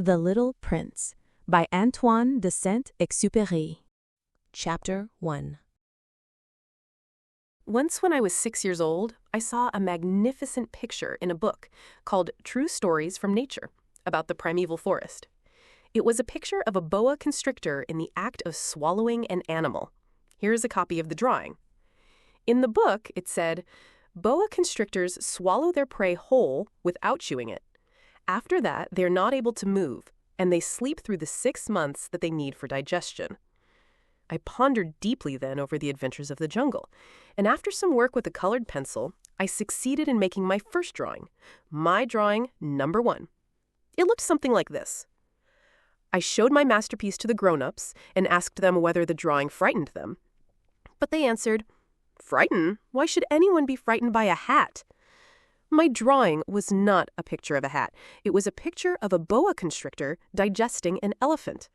The Little Prince by Antoine de Saint-Exupéry. Chapter 1. Once when I was 6 years old, I saw a magnificent picture in a book called True Stories from Nature about the primeval forest. It was a picture of a boa constrictor in the act of swallowing an animal. Here's a copy of the drawing. In the book, it said, "Boa constrictors swallow their prey whole without chewing it. After that, they're not able to move, and they sleep through the 6 months that they need for digestion." I pondered deeply then over the adventures of the jungle, and after some work with a colored pencil, I succeeded in making my first drawing, my drawing number 1. It looked something like this. I showed my masterpiece to the grown-ups and asked them whether the drawing frightened them. But they answered, "Frightened? Why should anyone be frightened by a hat?" My drawing was not a picture of a hat. It was a picture of a boa constrictor digesting an elephant.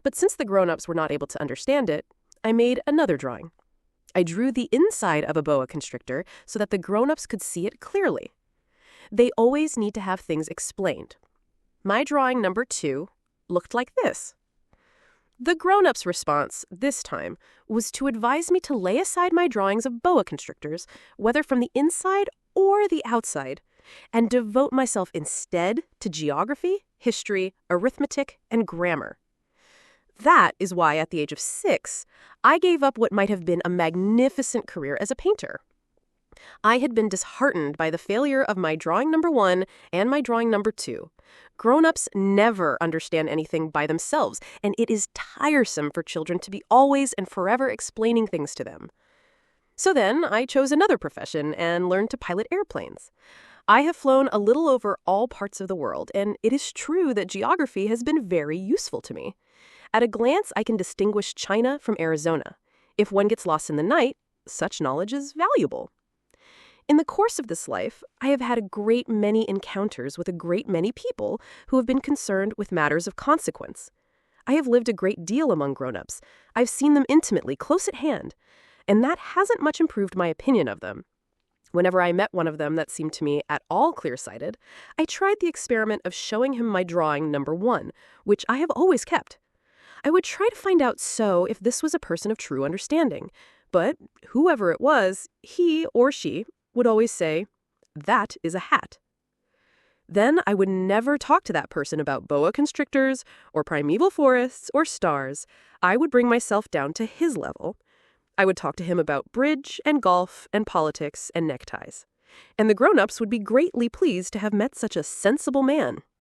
But since the grown-ups were not able to understand it, I made another drawing. I drew the inside of a boa constrictor so that the grown-ups could see it clearly. They always need to have things explained. My drawing number 2 looked like this. The grown-ups' response, this time, was to advise me to lay aside my drawings of boa constrictors, whether from the inside or the outside, and devote myself instead to geography, history, arithmetic, and grammar. That is why at the age of 6, I gave up what might have been a magnificent career as a painter. I had been disheartened by the failure of my drawing number 1 and my drawing number 2. Grown-ups never understand anything by themselves, and it is tiresome for children to be always and forever explaining things to them. So then I chose another profession and learned to pilot airplanes. I have flown a little over all parts of the world, and it is true that geography has been very useful to me. At a glance, I can distinguish China from Arizona. If one gets lost in the night, such knowledge is valuable. In the course of this life, I have had a great many encounters with a great many people who have been concerned with matters of consequence. I have lived a great deal among grown-ups. I've seen them intimately, close at hand, and that hasn't much improved my opinion of them. Whenever I met one of them that seemed to me at all clear-sighted, I tried the experiment of showing him my drawing number 1, which I have always kept. I would try to find out if this was a person of true understanding, but whoever it was, he or she would always say, "That is a hat." Then I would never talk to that person about boa constrictors or primeval forests or stars. I would bring myself down to his level. I would talk to him about bridge and golf and politics and neckties. And the grown-ups would be greatly pleased to have met such a sensible man.